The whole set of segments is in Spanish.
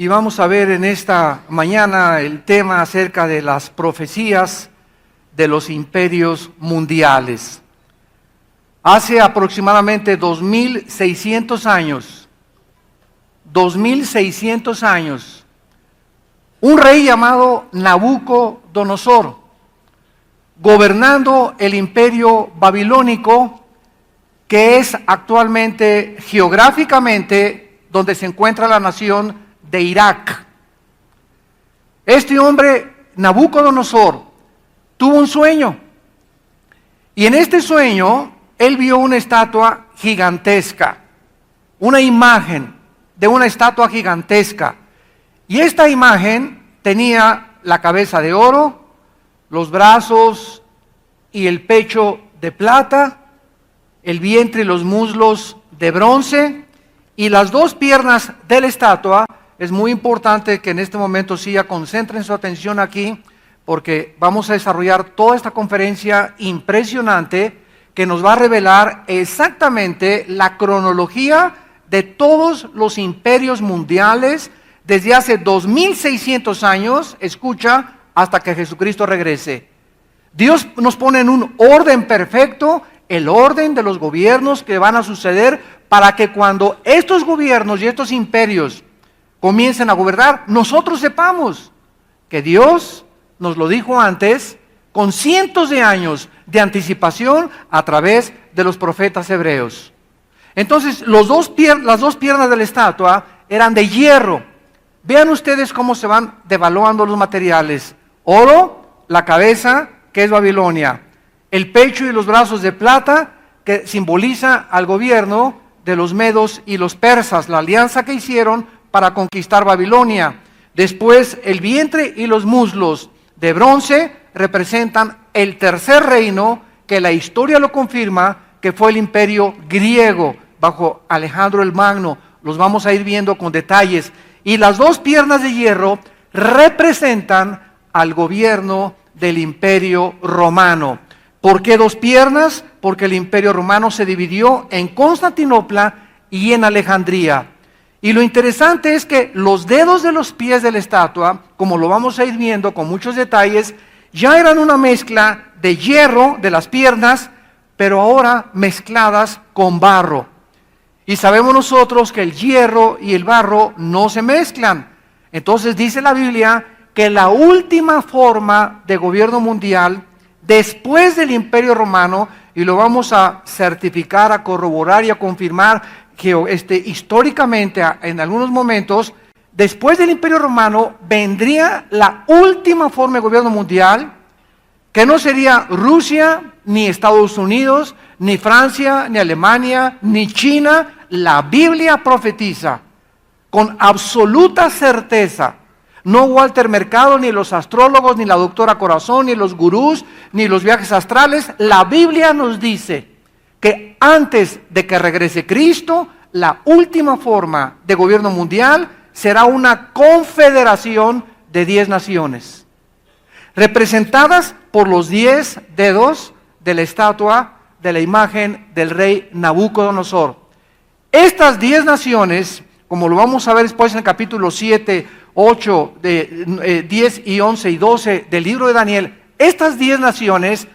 Y vamos a ver en esta mañana el tema acerca de las profecías de los imperios mundiales. Hace aproximadamente 2600 años, un rey llamado Nabucodonosor, gobernando el imperio babilónico, que es actualmente geográficamente donde se encuentra la nación de Irak. Este hombre, Nabucodonosor, tuvo un sueño, y en este sueño él vio una estatua gigantesca, una imagen de una estatua gigantesca, y esta imagen tenía la cabeza de oro, los brazos y el pecho de plata, el vientre y los muslos de bronce, y las dos piernas de la estatua. Es muy importante que en este momento sí ya concentren su atención aquí, porque vamos a desarrollar toda esta conferencia impresionante que nos va a revelar exactamente la cronología de todos los imperios mundiales desde hace 2600 años, escucha, hasta que Jesucristo regrese. Dios nos pone en un orden perfecto, el orden de los gobiernos que van a suceder, para que cuando estos gobiernos y estos imperios comiencen a gobernar, nosotros sepamos que Dios nos lo dijo antes, con cientos de años de anticipación a través de los profetas hebreos. Entonces, las dos piernas de la estatua eran de hierro. Vean ustedes cómo se van devaluando los materiales. Oro, la cabeza, que es Babilonia. El pecho y los brazos de plata, que simboliza al gobierno de los medos y los persas, la alianza que hicieron para conquistar Babilonia. Después, el vientre y los muslos de bronce representan el tercer reino, que la historia lo confirma, que fue el imperio griego, bajo Alejandro el Magno. Los vamos a ir viendo con detalles. Y las dos piernas de hierro representan al gobierno del imperio romano. ¿Por qué dos piernas? Porque el imperio romano se dividió en Constantinopla y en Alejandría. Y lo interesante es que los dedos de los pies de la estatua, como lo vamos a ir viendo con muchos detalles, ya eran una mezcla de hierro de las piernas, pero ahora mezcladas con barro. Y sabemos nosotros que el hierro y el barro no se mezclan. Entonces dice la Biblia que la última forma de gobierno mundial, después del imperio romano, y lo vamos a certificar, a corroborar y a confirmar que históricamente en algunos momentos, después del imperio romano vendría la última forma de gobierno mundial, que no sería Rusia, ni Estados Unidos, ni Francia, ni Alemania, ni China. La Biblia profetiza con absoluta certeza, no Walter Mercado, ni los astrólogos, ni la doctora Corazón, ni los gurús, ni los viajes astrales. La Biblia nos dice que antes de que regrese Cristo, la última forma de gobierno mundial será una confederación de 10 naciones, representadas por los 10 dedos de la estatua de la imagen del rey Nabucodonosor. Estas 10 naciones, como lo vamos a ver después en el capítulo 7, 8, 10 y 11 y 12 del libro de Daniel, estas 10 naciones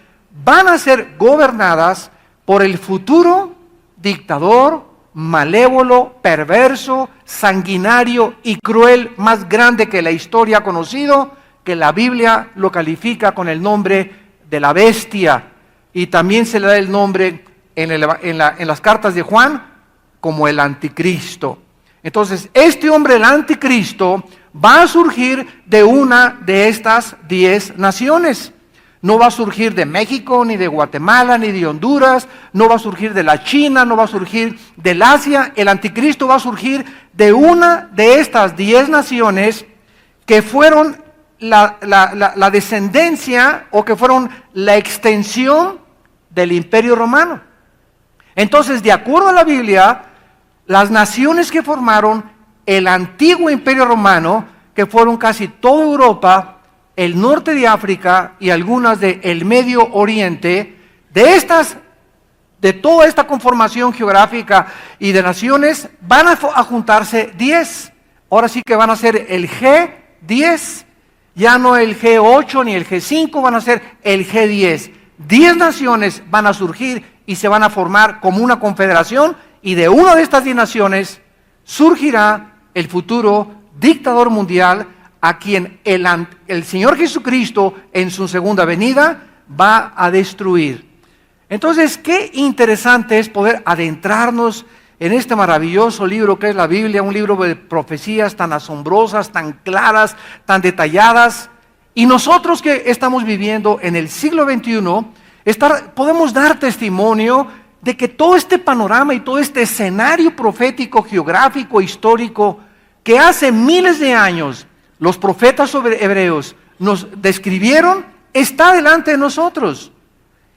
van a ser gobernadas por el futuro dictador, malévolo, perverso, sanguinario y cruel más grande que la historia ha conocido, que la Biblia lo califica con el nombre de la bestia, y también se le da el nombre en las cartas de Juan como el anticristo. Entonces, este hombre, el anticristo, va a surgir de una de estas 10 naciones. No va a surgir de México, ni de Guatemala, ni de Honduras, no va a surgir de la China, no va a surgir del Asia. El anticristo va a surgir de una de estas 10 naciones que fueron la descendencia, o que fueron la extensión del imperio romano. Entonces, de acuerdo a la Biblia, las naciones que formaron el antiguo imperio romano, que fueron casi toda Europa, el norte de África y algunas del Medio Oriente, de toda esta conformación geográfica y de naciones, van a juntarse 10. ahora sí que van a ser el G10, ya no el G8 ni el G5, van a ser el G10. 10 naciones van a surgir y se van a formar como una confederación, y de una de estas 10 naciones surgirá el futuro dictador mundial, a quien el Señor Jesucristo en su segunda venida va a destruir. Entonces, qué interesante es poder adentrarnos en este maravilloso libro que es la Biblia, un libro de profecías tan asombrosas, tan claras, tan detalladas. Y nosotros que estamos viviendo en el siglo XXI, podemos dar testimonio de que todo este panorama y todo este escenario profético, geográfico, histórico, que hace miles de años los profetas hebreos nos describieron, está delante de nosotros.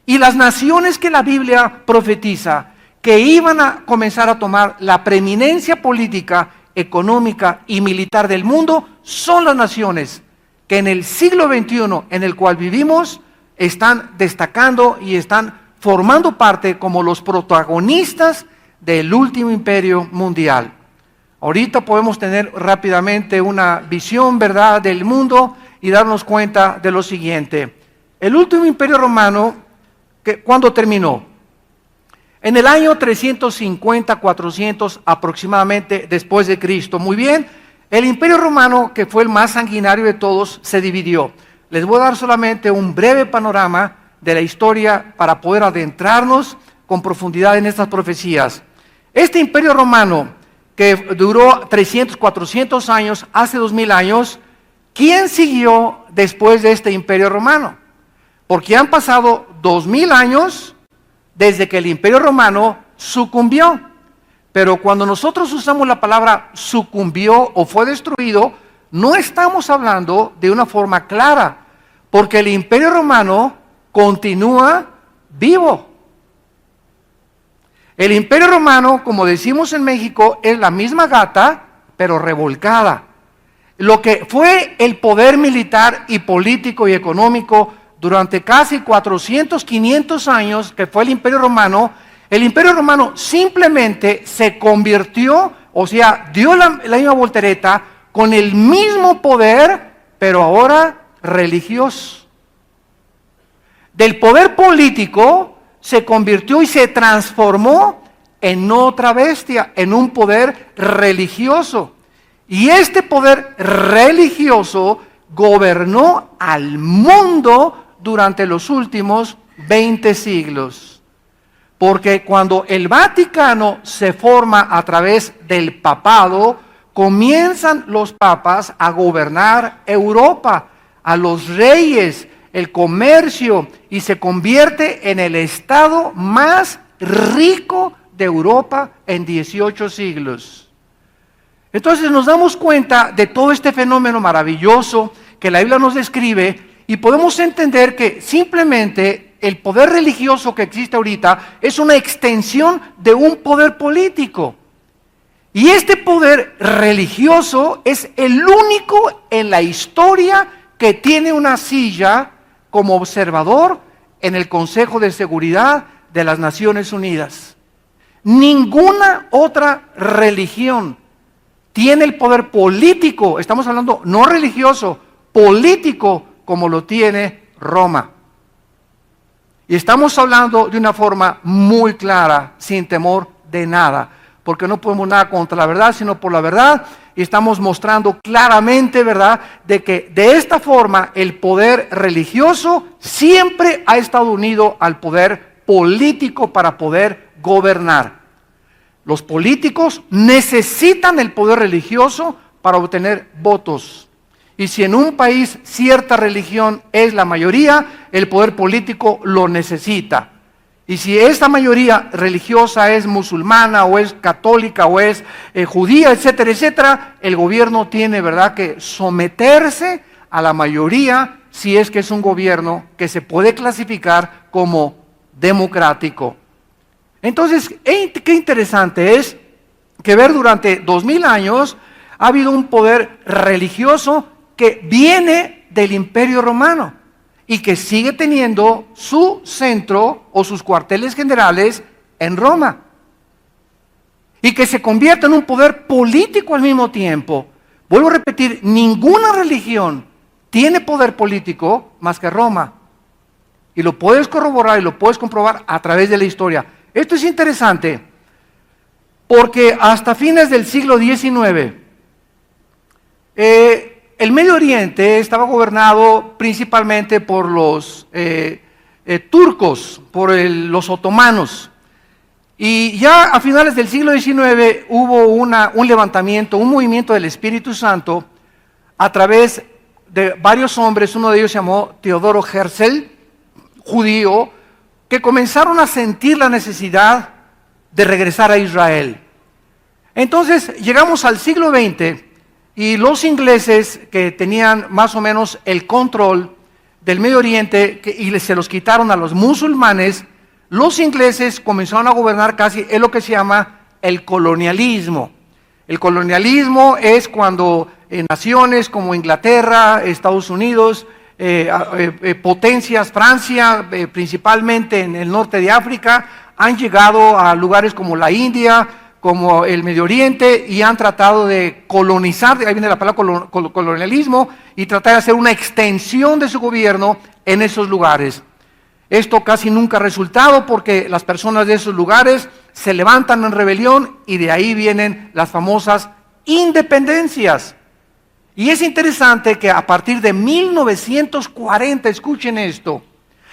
Y las naciones que la Biblia profetiza, que iban a comenzar a tomar la preeminencia política, económica y militar del mundo, son las naciones que en el siglo XXI en el cual vivimos están destacando y están formando parte como los protagonistas del último imperio mundial. Ahorita podemos tener rápidamente una visión, ¿verdad?, del mundo y darnos cuenta de lo siguiente. El último imperio romano, ¿cuándo terminó? En el año 350-400 aproximadamente después de Cristo. Muy bien, el imperio romano, que fue el más sanguinario de todos, se dividió. Les voy a dar solamente un breve panorama de la historia para poder adentrarnos con profundidad en estas profecías. Este imperio romano, que duró 300, 400 años, hace 2000 años, ¿quién siguió después de este imperio romano? Porque han pasado 2000 años desde que el imperio romano sucumbió. Pero cuando nosotros usamos la palabra sucumbió o fue destruido, no estamos hablando de una forma clara, porque el imperio romano continúa vivo. El imperio romano, como decimos en México, es la misma gata, pero revolcada. Lo que fue el poder militar y político y económico durante casi 400, 500 años, que fue el imperio romano simplemente se convirtió, o sea, dio la misma voltereta con el mismo poder, pero ahora religioso. Del poder político se convirtió y se transformó en otra bestia, en un poder religioso. Y este poder religioso gobernó al mundo durante los últimos 20 siglos. Porque cuando el Vaticano se forma a través del papado, comienzan los papas a gobernar Europa, a los reyes, el comercio, y se convierte en el estado más rico de Europa en 18 siglos. Entonces nos damos cuenta de todo este fenómeno maravilloso que la Biblia nos describe, y podemos entender que simplemente el poder religioso que existe ahorita es una extensión de un poder político. Y este poder religioso es el único en la historia que tiene una silla como observador en el Consejo de Seguridad de las Naciones Unidas. Ninguna otra religión tiene el poder político, estamos hablando no religioso, político, como lo tiene Roma. Y estamos hablando de una forma muy clara, sin temor de nada, porque no podemos nada contra la verdad, sino por la verdad, y estamos mostrando claramente, ¿verdad?, de que de esta forma el poder religioso siempre ha estado unido al poder político para poder gobernar. Los políticos necesitan el poder religioso para obtener votos. Y si en un país cierta religión es la mayoría, el poder político lo necesita. Y si esta mayoría religiosa es musulmana o es católica o es judía, etcétera, etcétera, el gobierno tiene, ¿verdad?, que someterse a la mayoría si es que es un gobierno que se puede clasificar como democrático. Entonces, qué interesante es que ver durante 2000 años ha habido un poder religioso que viene del Imperio Romano y que sigue teniendo su centro o sus cuarteles generales en Roma, y que se convierte en un poder político al mismo tiempo. Vuelvo a repetir, ninguna religión tiene poder político más que Roma. Y lo puedes corroborar y lo puedes comprobar a través de la historia. Esto es interesante porque hasta fines del siglo XIX, el Medio Oriente estaba gobernado principalmente por los turcos, por los otomanos. Y ya a finales del siglo XIX hubo un levantamiento, un movimiento del Espíritu Santo a través de varios hombres. Uno de ellos se llamó Teodoro Herzl, judío, que comenzaron a sentir la necesidad de regresar a Israel. Entonces llegamos al siglo XX y los ingleses, que tenían más o menos el control del Medio Oriente y se los quitaron a los musulmanes, los ingleses comenzaron a gobernar casi, es lo que se llama el colonialismo. El colonialismo es cuando naciones como Inglaterra, Estados Unidos, potencias, Francia, principalmente en el norte de África, han llegado a lugares como la India, como el Medio Oriente, y han tratado de colonizar, ahí viene la palabra colonialismo, y tratar de hacer una extensión de su gobierno en esos lugares. Esto casi nunca ha resultado porque las personas de esos lugares se levantan en rebelión y de ahí vienen las famosas independencias. Y es interesante que a partir de 1940, escuchen esto,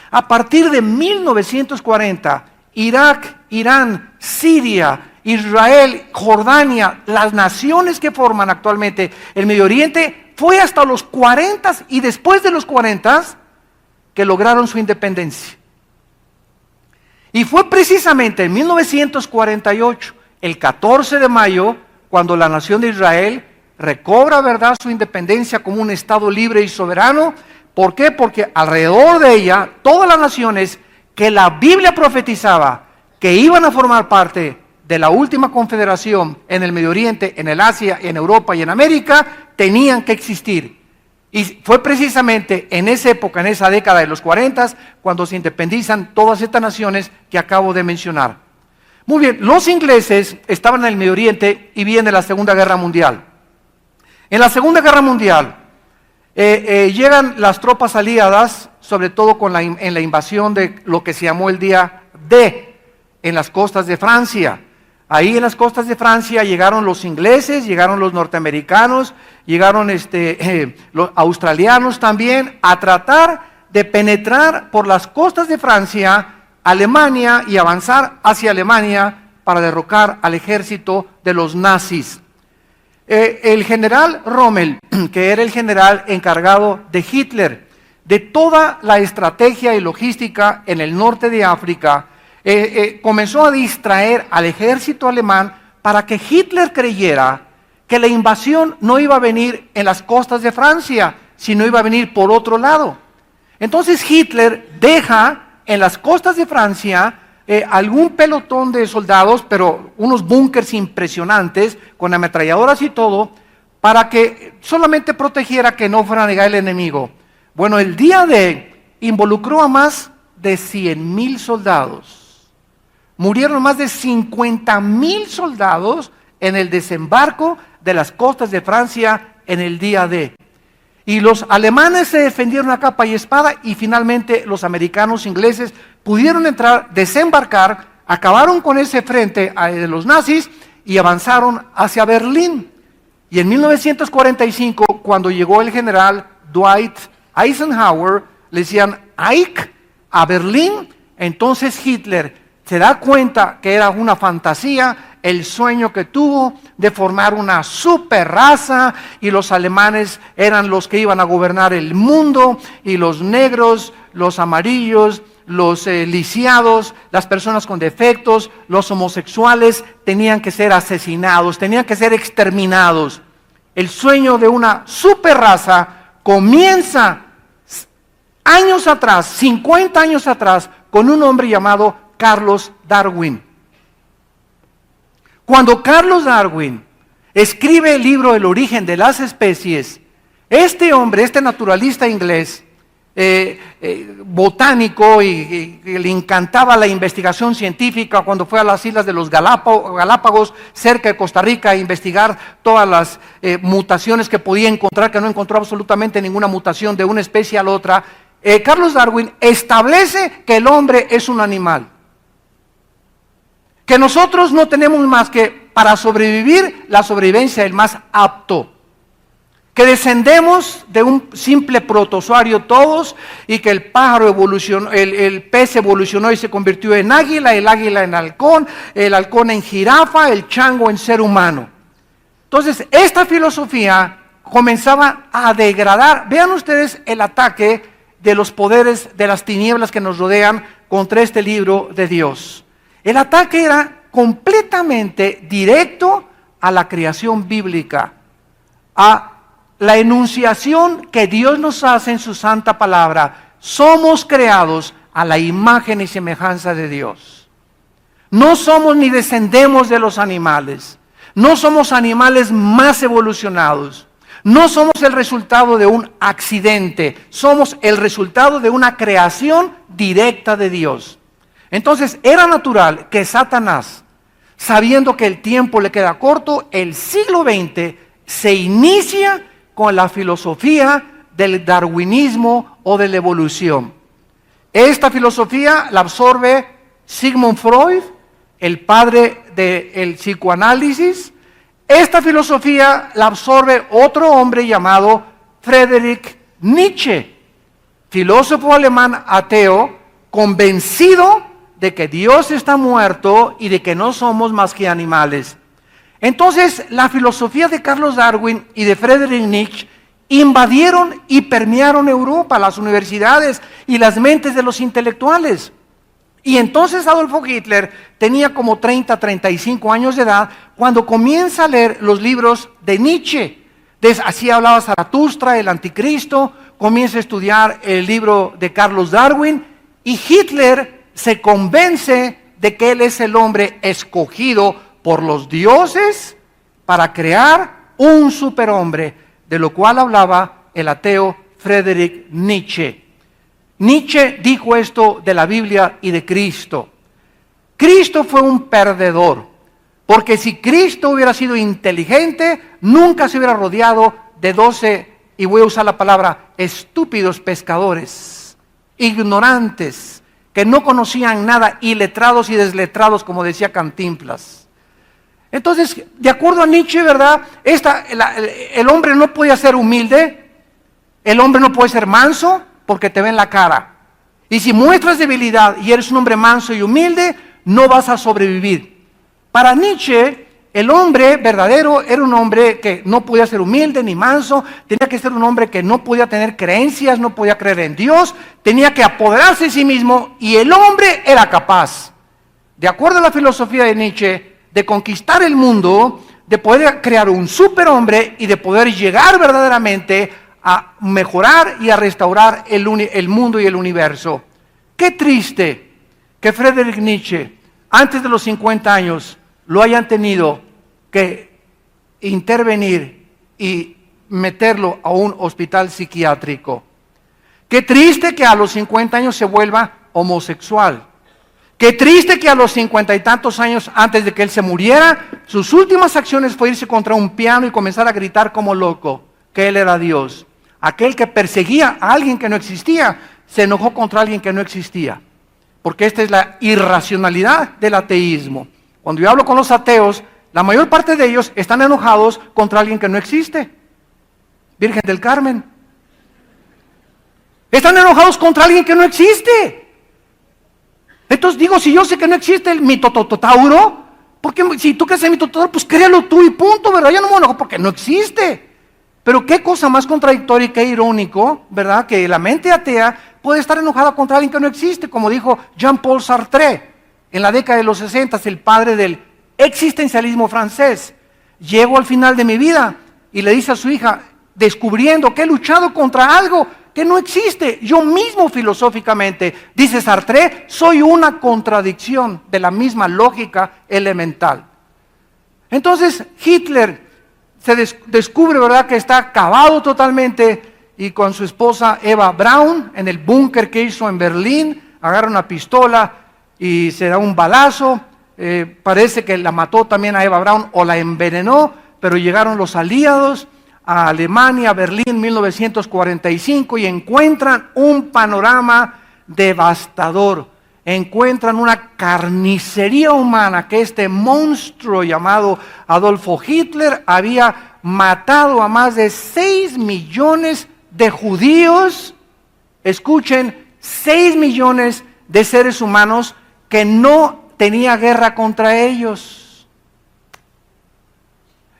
a partir de 1940, Irak, Irán, Siria, Israel, Jordania, las naciones que forman actualmente el Medio Oriente, fue hasta los 40 y después de los 40 que lograron su independencia. Y fue precisamente en 1948, el 14 de mayo, cuando la nación de Israel recobra, ¿verdad?, su independencia como un Estado libre y soberano. ¿Por qué? Porque alrededor de ella, todas las naciones que la Biblia profetizaba que iban a formar parte de la última confederación en el Medio Oriente, en el Asia, en Europa y en América, tenían que existir. Y fue precisamente en esa época, en esa década de los 40, cuando se independizan todas estas naciones que acabo de mencionar. Muy bien, los ingleses estaban en el Medio Oriente y viene la Segunda Guerra Mundial. En la Segunda Guerra Mundial llegan las tropas aliadas, sobre todo en la invasión de lo que se llamó el Día D, en las costas de Francia. Ahí en las costas de Francia llegaron los ingleses, llegaron los norteamericanos, llegaron los australianos también a tratar de penetrar por las costas de Francia, Alemania, y avanzar hacia Alemania para derrocar al ejército de los nazis. El general Rommel, que era el general encargado de Hitler, de toda la estrategia y logística en el norte de África, comenzó a distraer al ejército alemán para que Hitler creyera que la invasión no iba a venir en las costas de Francia, sino iba a venir por otro lado. Entonces Hitler deja en las costas de Francia algún pelotón de soldados, pero unos búnkers impresionantes, con ametralladoras y todo, para que solamente protegiera que no fuera a llegar el enemigo. Bueno, el día D involucró a más de 100,000 soldados. Murieron más de 50,000 soldados en el desembarco de las costas de Francia en el día D. Y los alemanes se defendieron a capa y espada, y finalmente los americanos, ingleses, pudieron entrar, desembarcar, acabaron con ese frente de los nazis y avanzaron hacia Berlín. Y en 1945, cuando llegó el general Dwight Eisenhower, le decían Ike a Berlín. Entonces Hitler se da cuenta que era una fantasía, el sueño que tuvo de formar una super raza, y los alemanes eran los que iban a gobernar el mundo, y los negros, los amarillos, los lisiados, las personas con defectos, los homosexuales tenían que ser asesinados, tenían que ser exterminados. El sueño de una super raza comienza años atrás, 50 años atrás, con un hombre llamado Carlos Darwin. Cuando Carlos Darwin escribe el libro El origen de las especies, este hombre, este naturalista inglés, botánico y le encantaba la investigación científica cuando fue a las islas de los Galápagos, cerca de Costa Rica, a investigar todas las mutaciones que podía encontrar, que no encontró absolutamente ninguna mutación de una especie a la otra. Carlos Darwin establece que el hombre es un animal, que nosotros no tenemos más que para sobrevivir la sobrevivencia del más apto, que descendemos de un simple protozoario todos y que el pájaro evolucionó, el pez evolucionó y se convirtió en águila, el águila en halcón, el halcón en jirafa, el chango en ser humano. Entonces, esta filosofía comenzaba a degradar. Vean ustedes el ataque de los poderes de las tinieblas que nos rodean contra este libro de Dios. El ataque era completamente directo a la creación bíblica, a la enunciación que Dios nos hace en su santa palabra. Somos creados a la imagen y semejanza de Dios. No somos ni descendemos de los animales. No somos animales más evolucionados. No somos el resultado de un accidente. Somos el resultado de una creación directa de Dios. Entonces era natural que Satanás, sabiendo que el tiempo le queda corto, el siglo XX se inicia con la filosofía del darwinismo o de la evolución. Esta filosofía la absorbe Sigmund Freud, el padre del psicoanálisis. Esta filosofía la absorbe otro hombre llamado Friedrich Nietzsche, filósofo alemán ateo, convencido de que Dios está muerto y de que no somos más que animales. Entonces, la filosofía de Carlos Darwin y de Friedrich Nietzsche invadieron y permearon Europa, las universidades y las mentes de los intelectuales. Y entonces Adolfo Hitler tenía como 30, 35 años de edad cuando comienza a leer los libros de Nietzsche. Así hablaba Zaratustra, el anticristo, comienza a estudiar el libro de Carlos Darwin y Hitler se convence de que él es el hombre escogido por los dioses para crear un superhombre, de lo cual hablaba el ateo Friedrich Nietzsche. Nietzsche dijo esto de la Biblia y de Cristo. Cristo fue un perdedor, porque si Cristo hubiera sido inteligente, nunca se hubiera rodeado de 12, y voy a usar la palabra, estúpidos pescadores, ignorantes, que no conocían nada, iletrados y desletrados, como decía Cantinflas. Entonces, de acuerdo a Nietzsche, ¿verdad? El hombre no puede ser humilde, el hombre no puede ser manso, porque te ve en la cara. Y si muestras debilidad y eres un hombre manso y humilde, no vas a sobrevivir. Para Nietzsche, el hombre verdadero era un hombre que no podía ser humilde ni manso, tenía que ser un hombre que no podía tener creencias, no podía creer en Dios, tenía que apoderarse de sí mismo y el hombre era capaz, de acuerdo a la filosofía de Nietzsche, de conquistar el mundo, de poder crear un superhombre y de poder llegar verdaderamente a mejorar y a restaurar el mundo y el universo. Qué triste que Friedrich Nietzsche, antes de los 50 años, lo hayan tenido que intervenir y meterlo a un hospital psiquiátrico. Qué triste que a los 50 años se vuelva homosexual. Qué triste que a los 50 y tantos años antes de que él se muriera, sus últimas acciones fue irse contra un piano y comenzar a gritar como loco que él era Dios. Aquel que perseguía a alguien que no existía, se enojó contra alguien que no existía. Porque esta es la irracionalidad del ateísmo. Cuando yo hablo con los ateos, la mayor parte de ellos están enojados contra alguien que no existe. Virgen del Carmen. Están enojados contra alguien que no existe. Entonces digo, si yo sé que no existe el mitototauro, porque si tú crees en el mitototauro, pues créalo tú y punto, ¿verdad? Yo no me enojo porque no existe. Pero qué cosa más contradictoria y qué irónico, ¿verdad? Que la mente atea puede estar enojada contra alguien que no existe, como dijo Jean-Paul Sartre en la década de los 60, el padre del existencialismo francés. Llego al final de mi vida y le dice a su hija, descubriendo que he luchado contra algo que no existe. Yo mismo filosóficamente, dice Sartre, soy una contradicción de la misma lógica elemental. Entonces Hitler se descubre, ¿verdad?, que está acabado totalmente y con su esposa Eva Braun en el búnker que hizo en Berlín. Agarra una pistola y se da un balazo. Parece que la mató también a Eva Braun o la envenenó, pero llegaron los aliados a Alemania, a Berlín en 1945 y encuentran un panorama devastador. Encuentran una carnicería humana que este monstruo llamado Adolfo Hitler había matado a más de 6 millones de judíos. Escuchen, 6 millones de seres humanos que no tenía guerra contra ellos.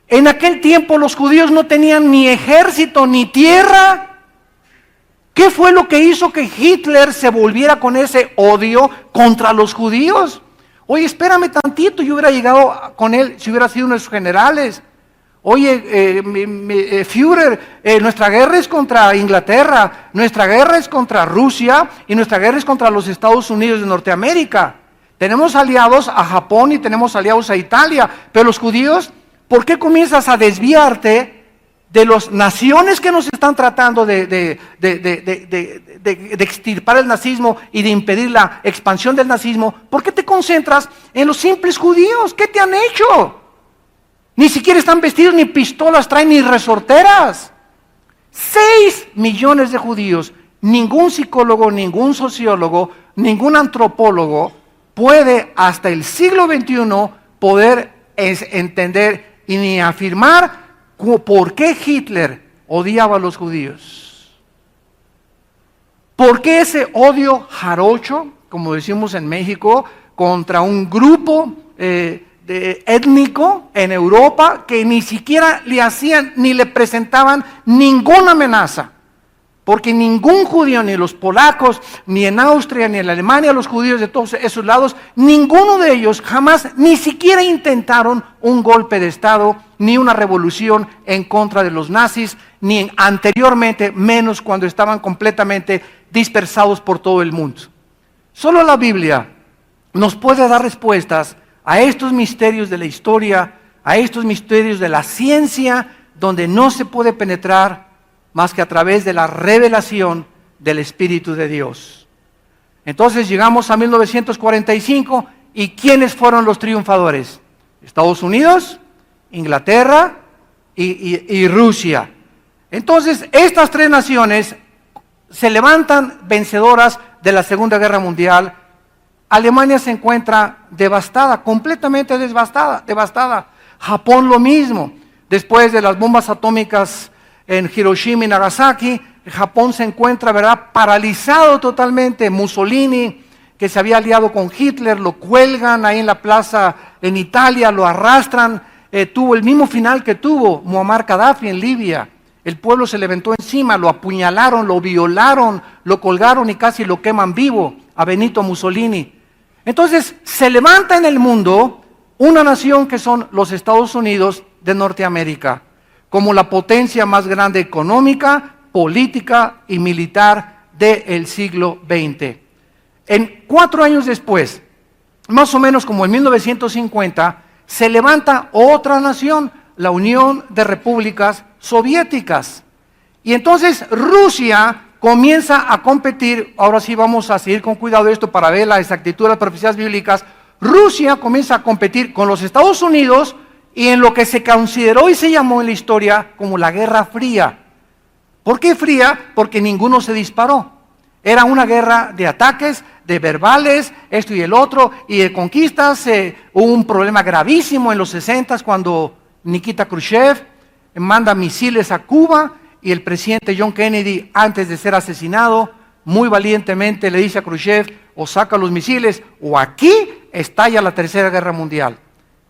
En aquel tiempo los judíos no tenían ni ejército ni tierra. ¿Qué fue lo que hizo que Hitler se volviera con ese odio contra los judíos? Oye, espérame tantito, yo hubiera llegado con él si hubiera sido uno de sus generales. Oye, Führer, nuestra guerra es contra Inglaterra, nuestra guerra es contra Rusia y nuestra guerra es contra los Estados Unidos de Norteamérica. Tenemos aliados a Japón y tenemos aliados a Italia, pero los judíos, ¿por qué comienzas a desviarte de las naciones que nos están tratando de extirpar el nazismo y de impedir la expansión del nazismo? ¿Por qué te concentras en los simples judíos? ¿Qué te han hecho? Ni siquiera están vestidos, ni pistolas traen, ni resorteras. 6 millones de judíos. Ningún psicólogo, ningún sociólogo, ningún antropólogo puede hasta el siglo XXI poder entender y ni afirmar por qué Hitler odiaba a los judíos. ¿Por qué ese odio jarocho, como decimos en México, contra un grupo étnico en Europa que ni siquiera le hacían ni le presentaban ninguna amenaza? Porque ningún judío, ni los polacos, ni en Austria, ni en Alemania, los judíos de todos esos lados, ninguno de ellos jamás ni siquiera intentaron un golpe de Estado, ni una revolución en contra de los nazis, ni anteriormente, menos cuando estaban completamente dispersados por todo el mundo. Solo la Biblia nos puede dar respuestas a estos misterios de la historia, a estos misterios de la ciencia, donde no se puede penetrar más que a través de la revelación del Espíritu de Dios. Entonces llegamos a 1945 y ¿quiénes fueron los triunfadores? Estados Unidos, Inglaterra y Rusia. Entonces estas tres naciones se levantan vencedoras de la Segunda Guerra Mundial. Alemania se encuentra devastada, completamente devastada. Japón lo mismo. Después de las bombas atómicas en Hiroshima y Nagasaki, Japón se encuentra, ¿verdad?, paralizado totalmente. Mussolini, que se había aliado con Hitler, lo cuelgan ahí en la plaza en Italia, lo arrastran, tuvo el mismo final que tuvo Muammar Gaddafi en Libia. El pueblo se le aventó encima, lo apuñalaron, lo violaron, lo colgaron y casi lo queman vivo a Benito Mussolini. Entonces se levanta en el mundo una nación que son los Estados Unidos de Norteamérica, como la potencia más grande económica, política y militar del siglo XX. 4 años después, más o menos como en 1950, se levanta otra nación, la Unión de Repúblicas Soviéticas. Y entonces Rusia comienza a competir. Ahora sí vamos a seguir con cuidado esto para ver la exactitud de las profecías bíblicas. Rusia comienza a competir con los Estados Unidos y en lo que se consideró y se llamó en la historia como la Guerra Fría. ¿Por qué fría? Porque ninguno se disparó. Era una guerra de ataques, de verbales, esto y el otro, y de conquistas. Hubo un problema gravísimo en los 60 cuando Nikita Khrushchev manda misiles a Cuba y el presidente John Kennedy, antes de ser asesinado, muy valientemente le dice a Khrushchev: o saca los misiles o aquí estalla la Tercera Guerra Mundial.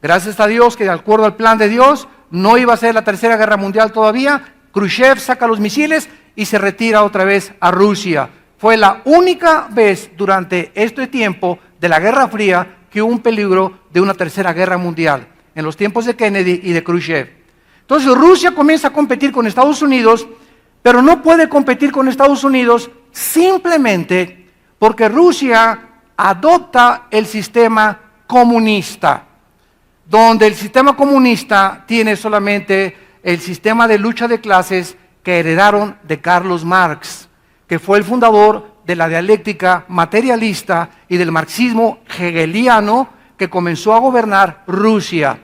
Gracias a Dios que de acuerdo al plan de Dios no iba a ser la Tercera Guerra Mundial todavía. Khrushchev saca los misiles y se retira otra vez a Rusia. Fue la única vez durante este tiempo de la Guerra Fría que hubo un peligro de una Tercera Guerra Mundial, en los tiempos de Kennedy y de Khrushchev. Entonces Rusia comienza a competir con Estados Unidos, pero no puede competir con Estados Unidos simplemente porque Rusia adopta el sistema comunista, donde el sistema comunista tiene solamente el sistema de lucha de clases que heredaron de Carlos Marx, que fue el fundador de la dialéctica materialista y del marxismo hegeliano que comenzó a gobernar Rusia.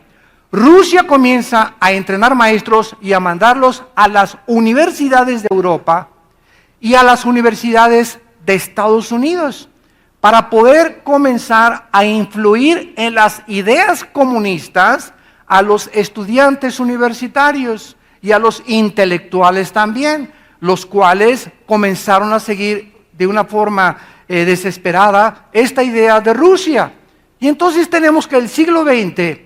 Rusia comienza a entrenar maestros y a mandarlos a las universidades de Europa y a las universidades de Estados Unidos para poder comenzar a influir en las ideas comunistas a los estudiantes universitarios y a los intelectuales también, los cuales comenzaron a seguir de una forma desesperada esta idea de Rusia. Y entonces tenemos que el siglo XX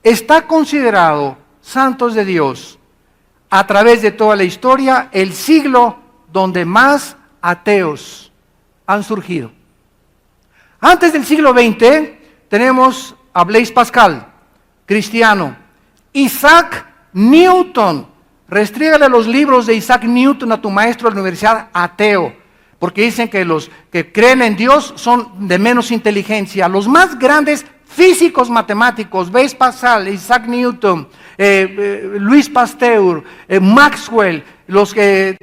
está considerado, santos de Dios, a través de toda la historia, el siglo donde más ateos han surgido. Antes del siglo XX tenemos a Blaise Pascal, cristiano, Isaac Newton. Restriégale los libros de Isaac Newton a tu maestro de la universidad, ateo, porque dicen que los que creen en Dios son de menos inteligencia. Los más grandes físicos matemáticos, Blaise Pascal, Isaac Newton, Louis Pasteur, Maxwell,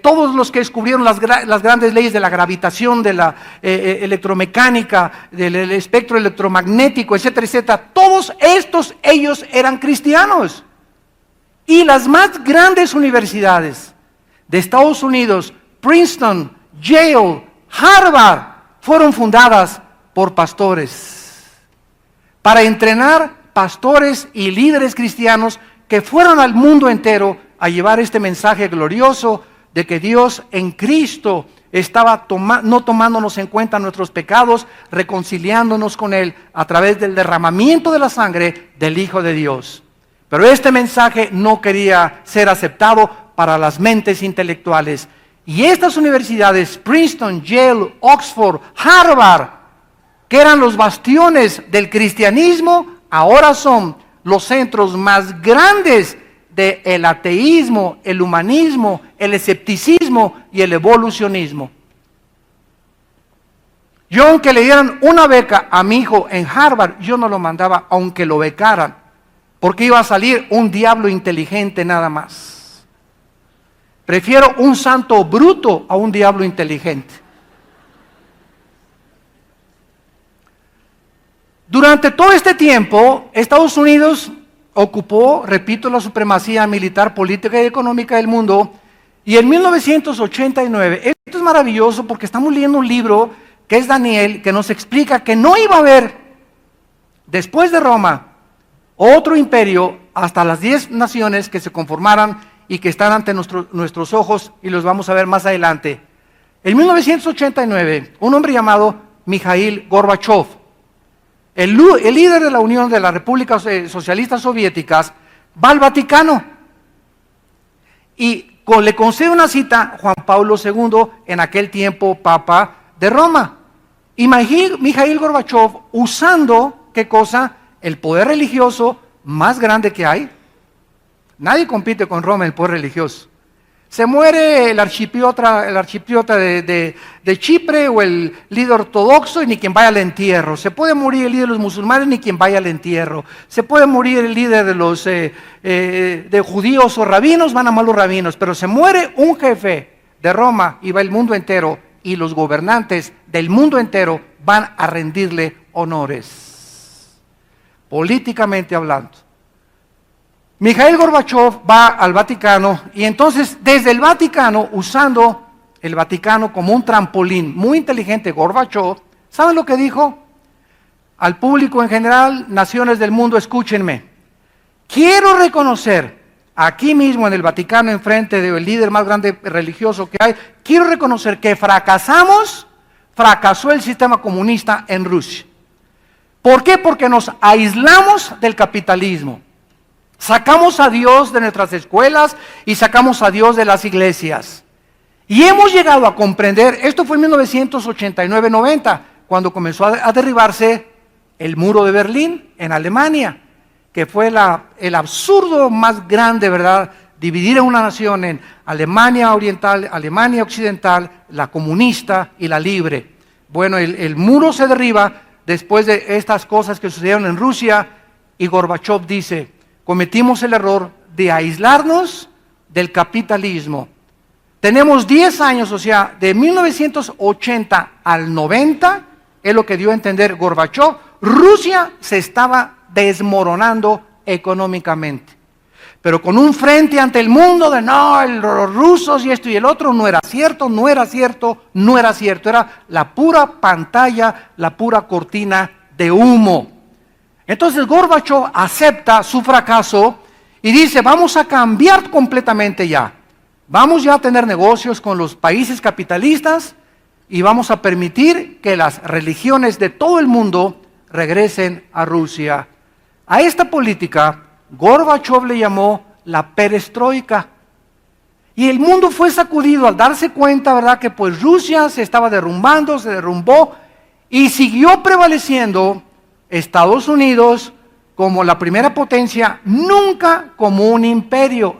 todos los que descubrieron las grandes leyes de la gravitación, de la electromecánica, del espectro electromagnético, etcétera, etcétera, todos ellos eran cristianos. Y las más grandes universidades de Estados Unidos, Princeton, Yale, Harvard, fueron fundadas por pastores, para entrenar pastores y líderes cristianos que fueron al mundo entero a llevar este mensaje glorioso de que Dios en Cristo estaba no tomándonos en cuenta nuestros pecados, reconciliándonos con Él a través del derramamiento de la sangre del Hijo de Dios. Pero este mensaje no quería ser aceptado para las mentes intelectuales. Y estas universidades, Princeton, Yale, Oxford, Harvard, que eran los bastiones del cristianismo, ahora son los centros más grandes del ateísmo, el humanismo, el escepticismo y el evolucionismo. Yo, aunque le dieran una beca a mi hijo en Harvard, yo no lo mandaba aunque lo becaran, porque iba a salir un diablo inteligente nada más. Prefiero un santo bruto a un diablo inteligente. Durante todo este tiempo, Estados Unidos ocupó, repito, la supremacía militar, política y económica del mundo. Y en 1989, esto es maravilloso porque estamos leyendo un libro que es Daniel, que nos explica que no iba a haber, después de Roma, otro imperio hasta las 10 naciones que se conformaran y que están ante nuestros ojos, y los vamos a ver más adelante. En 1989, un hombre llamado Mikhail Gorbachev, el líder de la Unión de las Repúblicas Socialistas Soviéticas, va al Vaticano y le concede una cita a Juan Pablo II, en aquel tiempo Papa de Roma. Y Mikhail Gorbachev, usando, ¿qué cosa? El poder religioso más grande que hay. Nadie compite con Roma en el poder religioso. Se muere el archipriota de Chipre o el líder ortodoxo y ni quien vaya al entierro. Se puede morir el líder de los musulmanes ni quien vaya al entierro. Se puede morir el líder de los de judíos o rabinos, van a malos rabinos. Pero se muere un jefe de Roma y va el mundo entero, y los gobernantes del mundo entero van a rendirle honores, políticamente hablando. Mikhail Gorbachev va al Vaticano y entonces desde el Vaticano, usando el Vaticano como un trampolín, muy inteligente Gorbachev, ¿saben lo que dijo? Al público en general, naciones del mundo, escúchenme. Quiero reconocer, aquí mismo en el Vaticano, enfrente del líder más grande religioso que hay, quiero reconocer que fracasó el sistema comunista en Rusia. ¿Por qué? Porque nos aislamos del capitalismo. Sacamos a Dios de nuestras escuelas y sacamos a Dios de las iglesias. Y hemos llegado a comprender, esto fue en 1989-90, cuando comenzó a derribarse el muro de Berlín en Alemania, que fue el absurdo más grande, ¿verdad? Dividir a una nación en Alemania Oriental, Alemania Occidental, la comunista y la libre. Bueno, el muro se derriba después de estas cosas que sucedieron en Rusia, y Gorbachev dice: cometimos el error de aislarnos del capitalismo Tenemos 10 años, o sea, de 1980 al 90, es lo que dio a entender Gorbachov, Rusia se estaba desmoronando económicamente. Pero con un frente ante el mundo de no, los rusos y esto y el otro, no era cierto, no era cierto, no era cierto. Era la pura pantalla, la pura cortina de humo. Entonces Gorbachov acepta su fracaso y dice, vamos a cambiar completamente ya. Vamos ya a tener negocios con los países capitalistas y vamos a permitir que las religiones de todo el mundo regresen a Rusia. A esta política Gorbachov le llamó la perestroika. Y el mundo fue sacudido al darse cuenta, ¿verdad?, que pues Rusia se estaba derrumbando, se derrumbó y siguió prevaleciendo Estados Unidos como la primera potencia, nunca como un imperio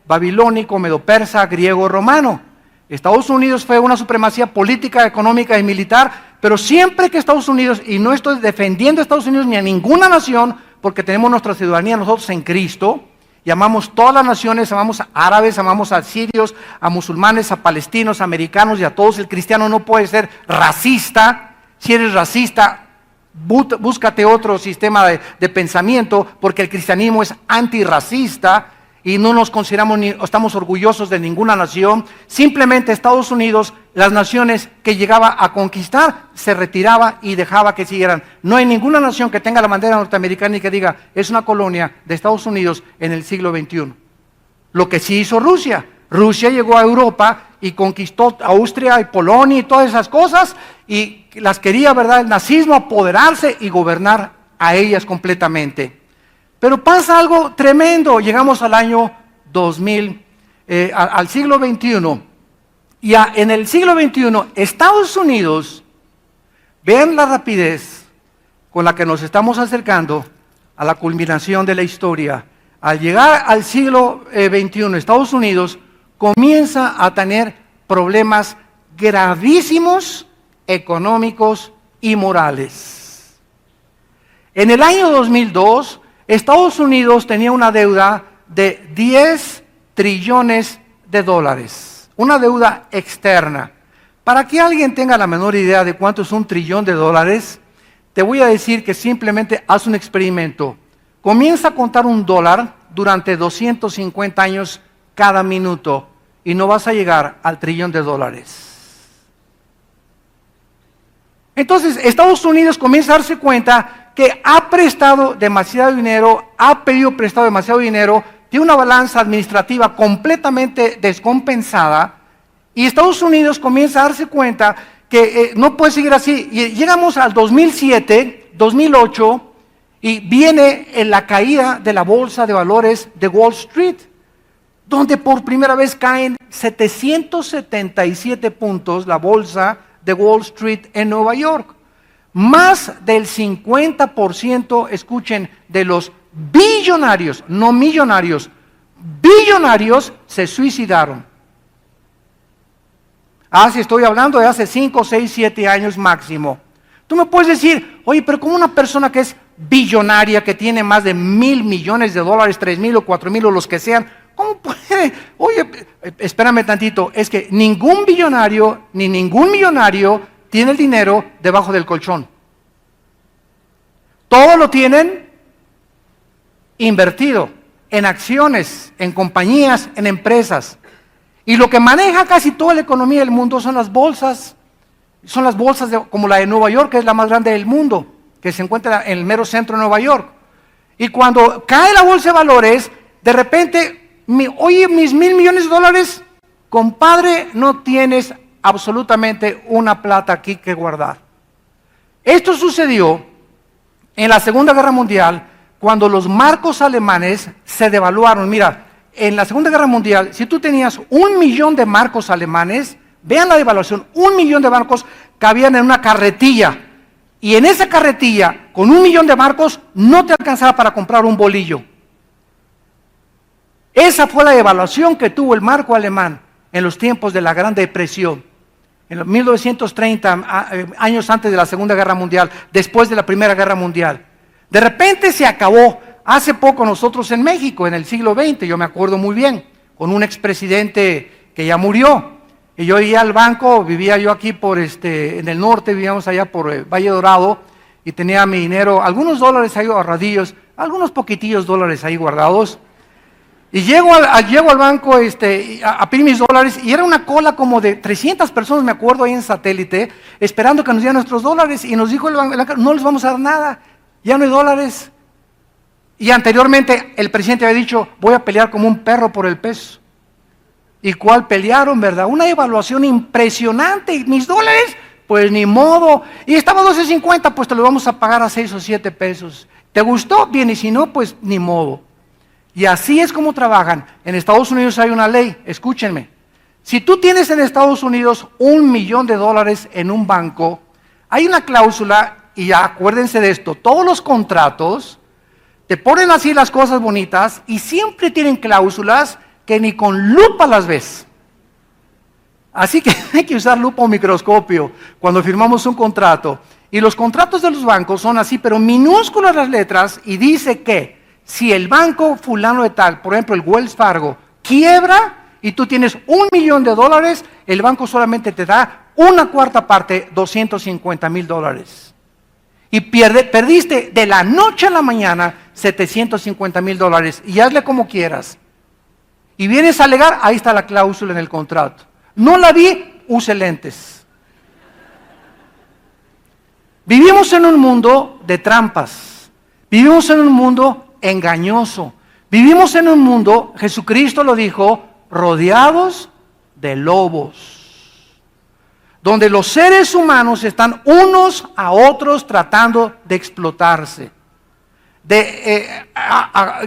babilónico, medo-persa, griego, romano. Estados Unidos fue una supremacía política, económica y militar, pero siempre que Estados Unidos, y no estoy defendiendo a Estados Unidos ni a ninguna nación, porque tenemos nuestra ciudadanía nosotros en Cristo, y amamos todas las naciones, amamos a árabes, amamos a sirios, a musulmanes, a palestinos, a americanos y a todos. El cristiano no puede ser racista. Si eres racista, búscate otro sistema de pensamiento, porque el cristianismo es antirracista y no nos consideramos ni estamos orgullosos de ninguna nación. Simplemente Estados Unidos, las naciones que llegaba a conquistar, se retiraba y dejaba que siguieran. No hay ninguna nación que tenga la bandera norteamericana y que diga, es una colonia de Estados Unidos en el siglo XXI. Lo que sí hizo Rusia. Rusia llegó a Europa y conquistó Austria y Polonia y todas esas cosas, y las quería, ¿verdad?, el nazismo apoderarse y gobernar a ellas completamente. Pero pasa algo tremendo, llegamos al año 2000, al siglo XXI, y en el siglo XXI, Estados Unidos, vean la rapidez con la que nos estamos acercando a la culminación de la historia. Al llegar al siglo XXI, Estados Unidos comienza a tener problemas gravísimos económicos y morales. En el año 2002, Estados Unidos tenía una deuda de 10 trillones de dólares, una deuda externa. Para que alguien tenga la menor idea de cuánto es $1 trillón, te voy a decir que simplemente haz un experimento. Comienza a contar $1 durante 250 años cada minuto y no vas a llegar al $1 trillón. Entonces, Estados Unidos comienza a darse cuenta que ha prestado demasiado dinero, ha pedido prestado demasiado dinero, tiene una balanza administrativa completamente descompensada, y Estados Unidos comienza a darse cuenta que no puede seguir así. Y llegamos al 2007, 2008, y viene la caída de la bolsa de valores de Wall Street, donde por primera vez caen 777 puntos la bolsa de Wall Street en Nueva York. Más del 50%, escuchen, de los billonarios, no millonarios, billonarios se suicidaron. Si estoy hablando de hace 5, 6, 7 años máximo. Tú me puedes decir, oye, pero como una persona que es billonaria, que tiene más de $1,000 millones, 3,000 o 4,000 o los que sean, ¿cómo puede? Oye, espérame tantito, es que ningún billonario ni ningún millonario tiene el dinero debajo del colchón. Todo lo tienen invertido en acciones, en compañías, en empresas. Y lo que maneja casi toda la economía del mundo son las bolsas como la de Nueva York, que es la más grande del mundo, que se encuentra en el mero centro de Nueva York. Y cuando cae la bolsa de valores, de repente, oye, mis $1,000 millones, compadre, no tienes absolutamente una plata aquí que guardar. Esto sucedió en la Segunda Guerra Mundial, cuando los marcos alemanes se devaluaron. Mira, en la Segunda Guerra Mundial, si tú tenías 1,000,000 de marcos alemanes, vean la devaluación, 1,000,000 de marcos cabían en una carretilla, y en esa carretilla, con 1,000,000 de marcos, no te alcanzaba para comprar un bolillo. Esa fue la devaluación que tuvo el marco alemán en los tiempos de la Gran Depresión, en los 1930, años antes de la Segunda Guerra Mundial, después de la Primera Guerra Mundial. De repente se acabó. Hace poco nosotros en México, en el siglo XX, yo me acuerdo muy bien, con un expresidente que ya murió. Y yo iba al banco, vivía yo aquí en el norte, vivíamos allá por Valle Dorado, y tenía mi dinero, algunos dólares ahí ahorradillos, algunos poquitillos dólares ahí guardados. Y llego al banco a pedir mis dólares, y era una cola como de 300 personas, me acuerdo, ahí en Satélite, esperando que nos dieran nuestros dólares, y nos dijo el banco, no les vamos a dar nada, ya no hay dólares. Y anteriormente el presidente había dicho, voy a pelear como un perro por el peso. ¿Y cuál pelearon, verdad? Una evaluación impresionante, y mis dólares, pues ni modo. Y estaba 12.50, pues te lo vamos a pagar a 6 o 7 pesos. ¿Te gustó? Bien, y si no, pues ni modo. Y así es como trabajan. En Estados Unidos hay una ley, escúchenme. Si tú tienes en Estados Unidos $1,000,000 en un banco, hay una cláusula, y ya acuérdense de esto, todos los contratos te ponen así las cosas bonitas y siempre tienen cláusulas que ni con lupa las ves. Así que hay que usar lupa o microscopio cuando firmamos un contrato. Y los contratos de los bancos son así, pero minúsculas las letras, y dice que si el banco fulano de tal, por ejemplo el Wells Fargo, quiebra y tú tienes $1,000,000, el banco solamente te da una cuarta parte, $250,000. Y perdiste de la noche a la mañana $750,000, y hazle como quieras. Y vienes a alegar, ahí está la cláusula en el contrato. No la vi, use lentes. Vivimos en un mundo de trampas. Vivimos en un mundo engañoso. Vivimos en un mundo, Jesucristo lo dijo, rodeados de lobos, donde los seres humanos están unos a otros tratando de explotarse, de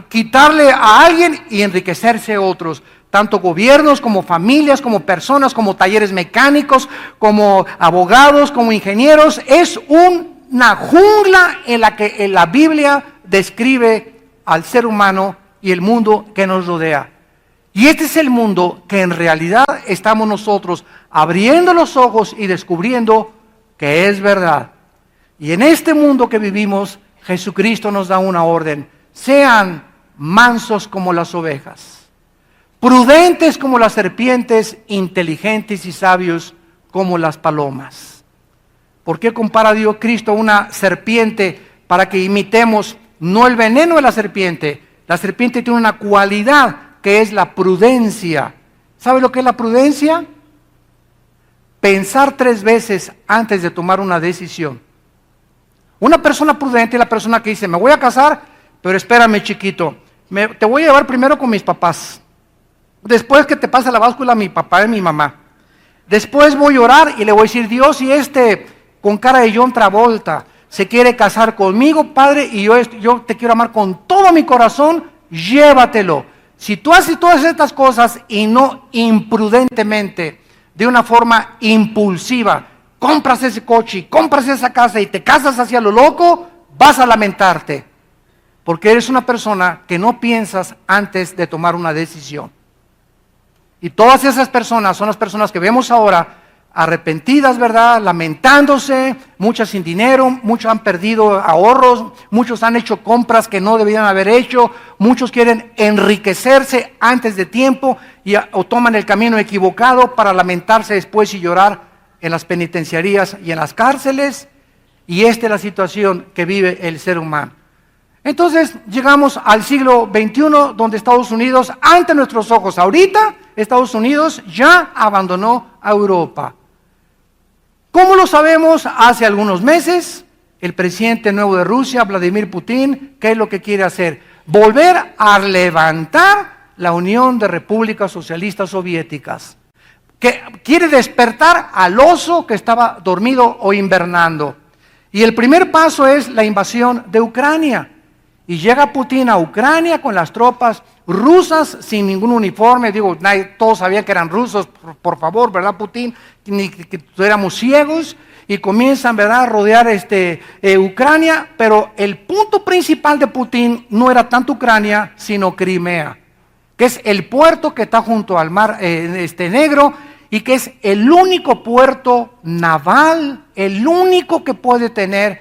quitarle a alguien y enriquecerse a otros, tanto gobiernos como familias, como personas, como talleres mecánicos, como abogados, como ingenieros. Es una jungla en la que la Biblia describe al ser humano y el mundo que nos rodea. Y este es el mundo que en realidad estamos nosotros abriendo los ojos y descubriendo que es verdad. Y en este mundo que vivimos, Jesucristo nos da una orden: sean mansos como las ovejas, prudentes como las serpientes, inteligentes y sabios como las palomas. ¿Por qué compara Dios Cristo a una serpiente? Para que imitemos no el veneno de la serpiente. La serpiente tiene una cualidad que es la prudencia. ¿Sabe lo que es la prudencia? Pensar 3 veces antes de tomar una decisión. Una persona prudente es la persona que dice, me voy a casar, pero espérame, chiquito, te voy a llevar primero con mis papás. Después que te pase la báscula mi papá y mi mamá. Después voy a orar y le voy a decir, Dios, si con cara de John Travolta se quiere casar conmigo, Padre, y yo te quiero amar con todo mi corazón, llévatelo. Si tú haces todas estas cosas y no imprudentemente, de una forma impulsiva, compras ese coche, compras esa casa y te casas hacia lo loco, vas a lamentarte. Porque eres una persona que no piensas antes de tomar una decisión. Y todas esas personas son las personas que vemos ahora arrepentidas, ¿verdad? Lamentándose, muchas sin dinero, muchos han perdido ahorros, muchos han hecho compras que no debían haber hecho, muchos quieren enriquecerse antes de tiempo o toman el camino equivocado para lamentarse después y llorar en las penitenciarías y en las cárceles. Y esta es la situación que vive el ser humano. Entonces llegamos al siglo XXI, donde Estados Unidos, ante nuestros ojos, ahorita Estados Unidos ya abandonó a Europa. ¿Cómo lo sabemos? Hace algunos meses, el presidente nuevo de Rusia, Vladimir Putin, ¿qué es lo que quiere hacer? Volver a levantar la Unión de Repúblicas Socialistas Soviéticas, que quiere despertar al oso que estaba dormido o invernando. Y el primer paso es la invasión de Ucrania. Y llega Putin a Ucrania con las tropas rusas sin ningún uniforme. Digo, todos sabían que eran rusos, por favor, ¿verdad, Putin? Ni que éramos ciegos. Y comienzan, ¿verdad?, a rodear Ucrania. Pero el punto principal de Putin no era tanto Ucrania, sino Crimea, que es el puerto que está junto al mar Negro y que es el único puerto naval, el único que puede tener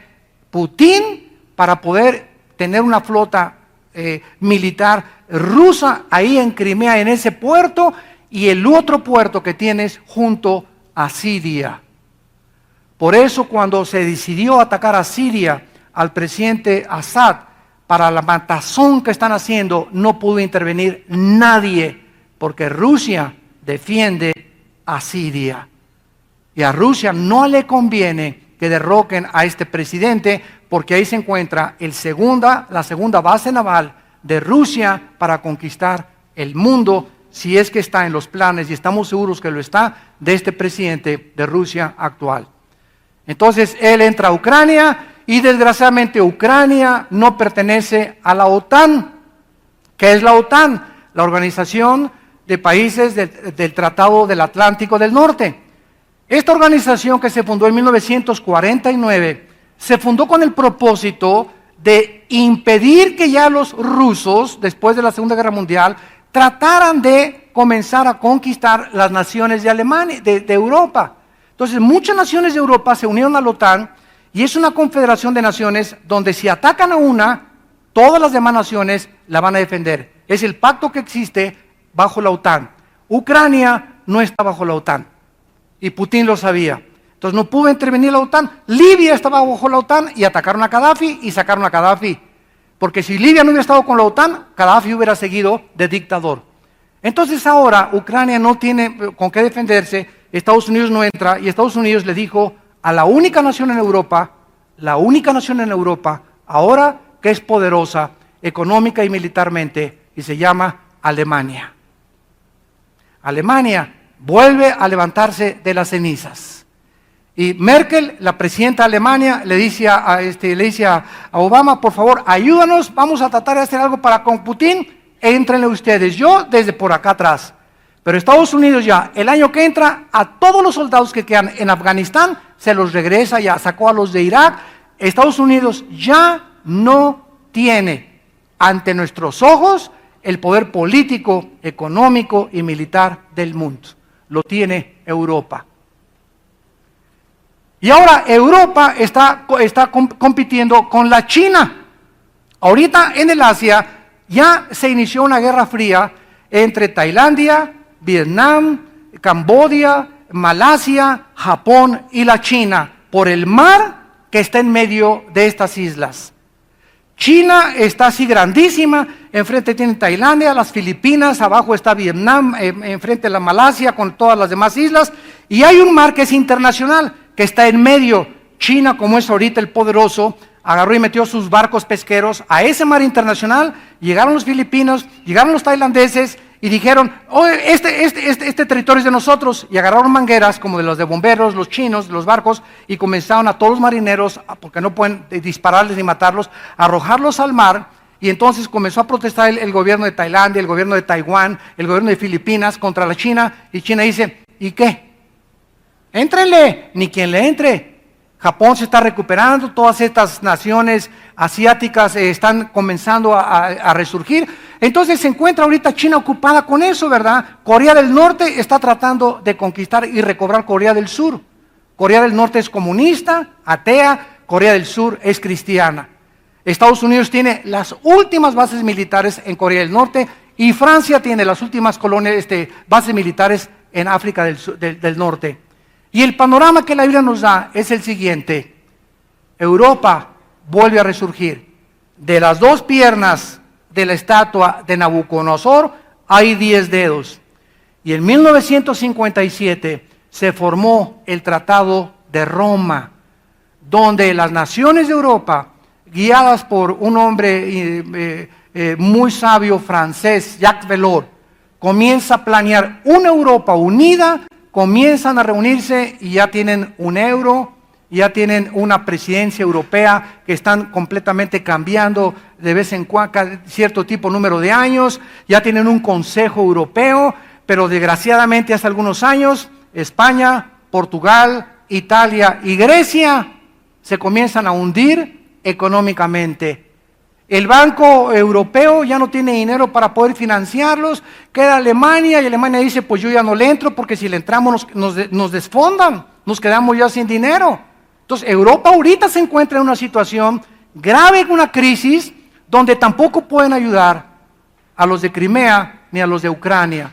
Putin para poder tener una flota militar rusa ahí en Crimea, en ese puerto, y el otro puerto que tienes junto a Siria. Por eso cuando se decidió atacar a Siria, al presidente Assad, para la matazón que están haciendo, no pudo intervenir nadie, porque Rusia defiende a Siria. Y a Rusia no le conviene que derroquen a este presidente, porque ahí se encuentra la segunda base naval de Rusia para conquistar el mundo, si es que está en los planes, y estamos seguros que lo está, de este presidente de Rusia actual. Entonces él entra a Ucrania, y desgraciadamente Ucrania no pertenece a la OTAN. ¿Qué es la OTAN? La Organización de Países del Tratado del Atlántico del Norte. Esta organización, que se fundó en 1949, se fundó con el propósito de impedir que ya los rusos, después de la Segunda Guerra Mundial, trataran de comenzar a conquistar las naciones de Alemania, de Europa. Entonces muchas naciones de Europa se unieron a la OTAN, y es una confederación de naciones donde si atacan a una, todas las demás naciones la van a defender. Es el pacto que existe bajo la OTAN. Ucrania no está bajo la OTAN, y Putin lo sabía. Entonces no pudo intervenir la OTAN. Libia estaba bajo la OTAN y atacaron a Gaddafi y sacaron a Gaddafi. Porque si Libia no hubiera estado con la OTAN, Gaddafi hubiera seguido de dictador. Entonces ahora Ucrania no tiene con qué defenderse, Estados Unidos no entra, y Estados Unidos le dijo a la única nación en Europa, ahora que es poderosa económica y militarmente, y se llama Alemania. Alemania vuelve a levantarse de las cenizas. Y Merkel, la presidenta de Alemania, le dice a Obama, por favor, ayúdanos, vamos a tratar de hacer algo para con Putin, éntrenle ustedes, yo desde por acá atrás. Pero Estados Unidos ya, el año que entra, a todos los soldados que quedan en Afganistán, se los regresa, ya sacó a los de Irak. Estados Unidos ya no tiene ante nuestros ojos el poder político, económico y militar del mundo. Lo tiene Europa. Y ahora Europa está compitiendo con la China. Ahorita en el Asia ya se inició una guerra fría entre Tailandia, Vietnam, Camboya, Malasia, Japón y la China, por el mar que está en medio de estas islas. China está así grandísima, enfrente tiene Tailandia, las Filipinas, abajo está Vietnam, enfrente la Malasia con todas las demás islas, y hay un mar que es internacional, que está en medio. China, como es ahorita el poderoso, agarró y metió sus barcos pesqueros a ese mar internacional, llegaron los filipinos, llegaron los tailandeses, y dijeron, oh, este territorio es de nosotros, y agarraron mangueras como de los de bomberos, los chinos, los barcos, y comenzaron a todos los marineros, porque no pueden dispararles ni matarlos, a arrojarlos al mar. Y entonces comenzó a protestar el gobierno de Tailandia, el gobierno de Taiwán, el gobierno de Filipinas contra la China, y China dice, ¿y qué? Éntrenle, ni quien le entre. Japón se está recuperando, todas estas naciones asiáticas están comenzando a resurgir. Entonces se encuentra ahorita China ocupada con eso, ¿verdad? Corea del Norte está tratando de conquistar y recobrar Corea del Sur. Corea del Norte es comunista, atea, Corea del Sur es cristiana. Estados Unidos tiene las últimas bases militares en Corea del Norte, y Francia tiene las últimas colonias, bases militares en África del Norte. Y el panorama que la Biblia nos da es el siguiente: Europa vuelve a resurgir. De las dos piernas de la estatua de Nabucodonosor hay 10 dedos. Y en 1957 se formó el Tratado de Roma, donde las naciones de Europa, guiadas por un hombre muy sabio francés, Jacques Delors, comienza a planear una Europa unida. Comienzan a reunirse y ya tienen un euro, ya tienen una presidencia europea que están completamente cambiando de vez en cuando, cierto tipo número de años, ya tienen un Consejo Europeo, pero desgraciadamente hace algunos años España, Portugal, Italia y Grecia se comienzan a hundir económicamente. El Banco Europeo ya no tiene dinero para poder financiarlos, queda Alemania, y Alemania dice, pues yo ya no le entro, porque si le entramos nos desfondan, nos quedamos ya sin dinero. Entonces Europa ahorita se encuentra en una situación grave, una crisis, donde tampoco pueden ayudar a los de Crimea ni a los de Ucrania.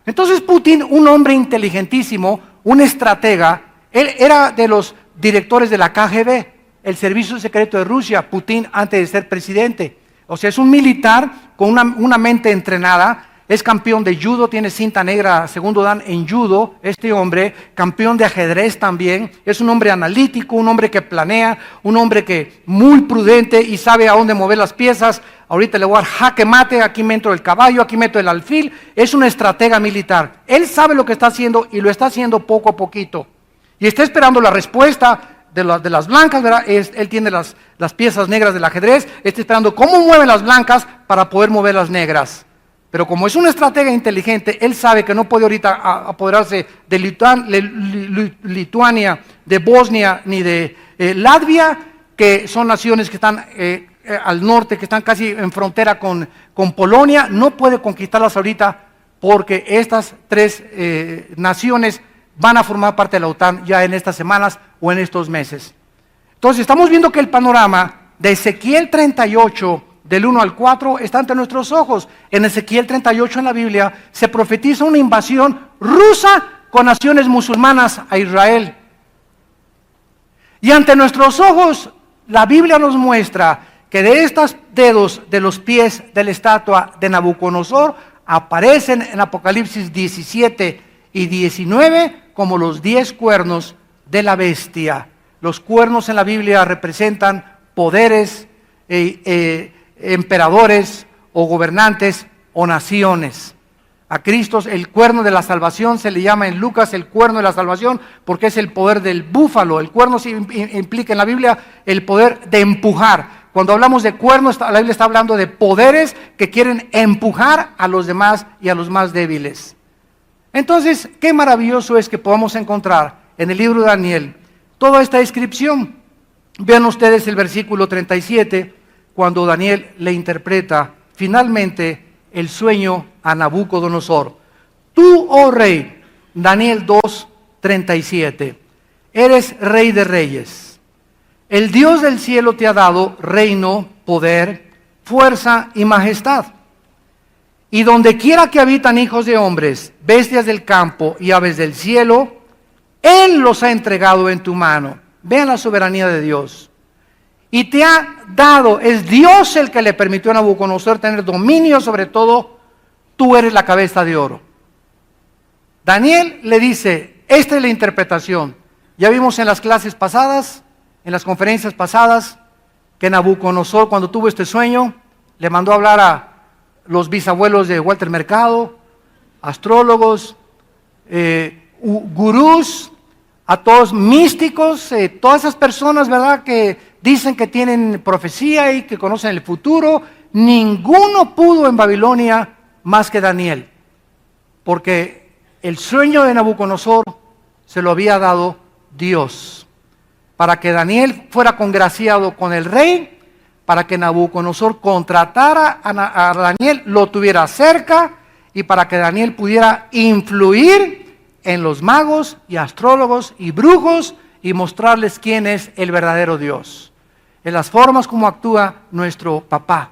Entonces Putin, un hombre inteligentísimo, un estratega, él era de los directores de la KGB, el servicio secreto de Rusia, Putin antes de ser presidente. O sea, es un militar con una mente entrenada, es campeón de judo, tiene cinta negra, segundo dan en judo, este hombre, campeón de ajedrez también, es un hombre analítico, un hombre que planea, un hombre que muy prudente y sabe a dónde mover las piezas. Ahorita le voy a dar jaque mate, aquí meto el caballo, aquí meto el alfil. Es un estratega militar. Él sabe lo que está haciendo y lo está haciendo poco a poquito. Y está esperando la respuesta de las blancas, ¿verdad? Él tiene las piezas negras del ajedrez, está esperando cómo mueven las blancas para poder mover las negras. Pero como es un estratega inteligente, él sabe que no puede ahorita apoderarse de Lituania, de Bosnia, ni de Latvia, que son naciones que están al norte, que están casi en frontera con Polonia. No puede conquistarlas ahorita porque estas tres naciones van a formar parte de la OTAN ya en estas semanas o en estos meses. Entonces estamos viendo que el panorama de Ezequiel 38, del 1 al 4, está ante nuestros ojos. En Ezequiel 38 en la Biblia se profetiza una invasión rusa con naciones musulmanas a Israel. Y ante nuestros ojos la Biblia nos muestra que de estos dedos de los pies de la estatua de Nabucodonosor aparecen en Apocalipsis 17 y 19 como los 10 cuernos de la bestia. Los cuernos en la Biblia representan poderes, emperadores o gobernantes o naciones. A Cristo el cuerno de la salvación se le llama en Lucas el cuerno de la salvación porque es el poder del búfalo. El cuerno implica en la Biblia el poder de empujar. Cuando hablamos de cuernos, la Biblia está hablando de poderes que quieren empujar a los demás y a los más débiles. Entonces, qué maravilloso es que podamos encontrar en el libro de Daniel toda esta descripción. Vean ustedes el versículo 37, cuando Daniel le interpreta finalmente el sueño a Nabucodonosor. Tú, oh rey, Daniel 2:37, eres rey de reyes. El Dios del cielo te ha dado reino, poder, fuerza y majestad. Y donde quiera que habitan hijos de hombres, bestias del campo y aves del cielo, Él los ha entregado en tu mano. Vean la soberanía de Dios. Y te ha dado, es Dios el que le permitió a Nabucodonosor tener dominio sobre todo. Tú eres la cabeza de oro. Daniel le dice, esta es la interpretación. Ya vimos en las clases pasadas, en las conferencias pasadas, que Nabucodonosor cuando tuvo este sueño, le mandó a hablar a los bisabuelos de Walter Mercado, astrólogos, gurús, a todos místicos, todas esas personas, ¿verdad?, que dicen que tienen profecía y que conocen el futuro. Ninguno pudo en Babilonia más que Daniel, porque el sueño de Nabucodonosor se lo había dado Dios, para que Daniel fuera congraciado con el rey, para que Nabucodonosor contratara a Daniel, lo tuviera cerca, y para que Daniel pudiera influir en los magos y astrólogos y brujos y mostrarles quién es el verdadero Dios. En las formas como actúa nuestro papá,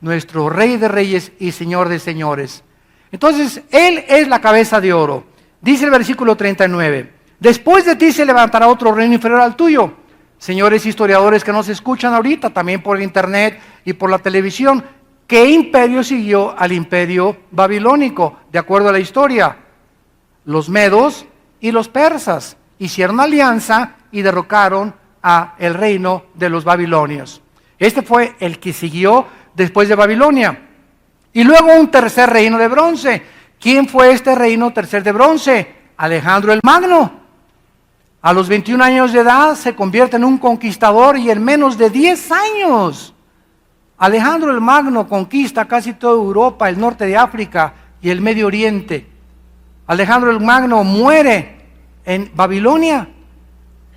nuestro rey de reyes y señor de señores. Entonces, Él es la cabeza de oro. Dice el versículo 39, después de ti se levantará otro reino inferior al tuyo. Señores historiadores que nos escuchan ahorita, también por internet y por la televisión, ¿qué imperio siguió al imperio babilónico? De acuerdo a la historia, los medos y los persas hicieron alianza y derrocaron a el reino de los babilonios. Este fue el que siguió después de Babilonia. Y luego un tercer reino de bronce. ¿Quién fue este reino tercer de bronce? Alejandro el Magno. A los 21 años de edad se convierte en un conquistador y en menos de 10 años Alejandro el Magno conquista casi toda Europa, el norte de África y el Medio Oriente. Alejandro el Magno muere en Babilonia,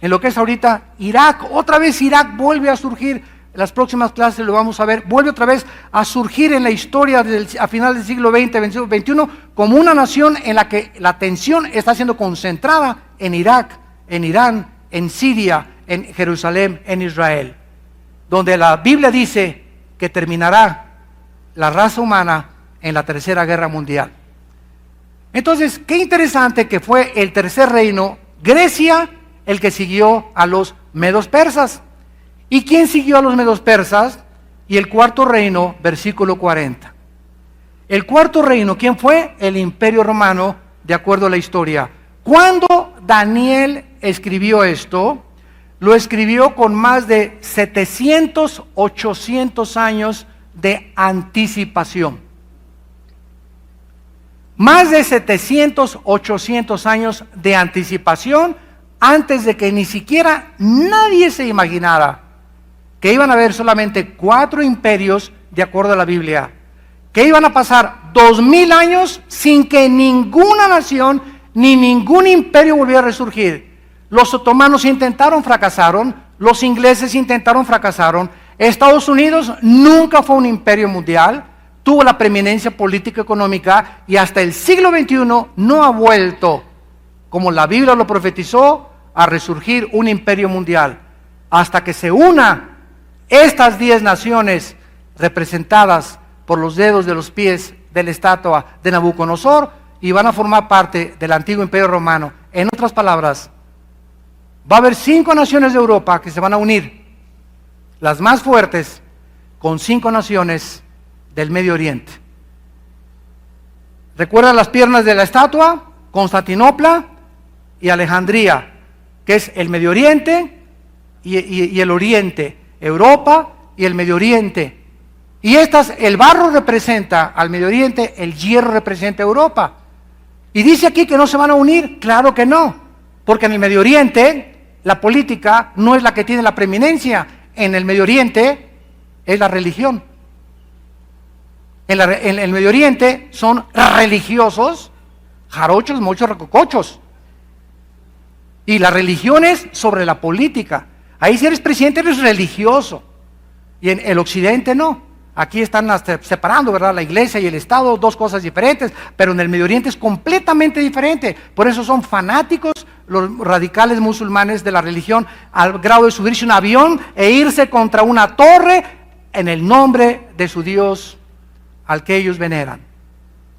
en lo que es ahorita Irak. Otra vez Irak vuelve a surgir, en las próximas clases lo vamos a ver, vuelve otra vez a surgir en la historia a final del siglo XX, XXI, como una nación en la que la atención está siendo concentrada en Irak, en Irán, en Siria, en Jerusalén, en Israel, donde la Biblia dice que terminará la raza humana en la Tercera Guerra Mundial. Entonces, qué interesante que fue el tercer reino, Grecia, el que siguió a los medos persas. ¿Y quién siguió a los medos persas? Y el cuarto reino, versículo 40. El cuarto reino, ¿quién fue? El Imperio Romano, de acuerdo a la historia. Cuando Daniel escribió esto, lo escribió con más de 700, 800 años de anticipación. Más de 700, 800 años de anticipación antes de que ni siquiera nadie se imaginara que iban a haber solamente 4 imperios de acuerdo a la Biblia, que iban a pasar 2000 años sin que ninguna nación ni ningún imperio volviera a resurgir. Los otomanos intentaron, fracasaron, los ingleses intentaron, fracasaron, Estados Unidos nunca fue un imperio mundial, tuvo la preeminencia política y económica y hasta el siglo XXI no ha vuelto, como la Biblia lo profetizó, a resurgir un imperio mundial, hasta que se una estas 10 naciones representadas por los dedos de los pies de la estatua de Nabucodonosor y van a formar parte del antiguo imperio romano. En otras palabras, va a haber 5 naciones de Europa que se van a unir, las más fuertes, con 5 naciones del Medio Oriente. ¿Recuerdan las piernas de la estatua? Constantinopla y Alejandría, que es el Medio Oriente y el Oriente, Europa y el Medio Oriente. Y el barro representa al Medio Oriente, el hierro representa a Europa. Y dice aquí que no se van a unir, claro que no, porque en el Medio Oriente la política no es la que tiene la preeminencia, en el Medio Oriente es la religión. En el Medio Oriente son religiosos, jarochos, mochos, recocochos. Y la religión es sobre la política. Ahí si eres presidente eres religioso. Y en el Occidente no. Aquí están separando, ¿verdad? La iglesia y el Estado, 2 cosas diferentes. Pero en el Medio Oriente es completamente diferente. Por eso son fanáticos los radicales musulmanes de la religión al grado de subirse a un avión e irse contra una torre en el nombre de su Dios al que ellos veneran.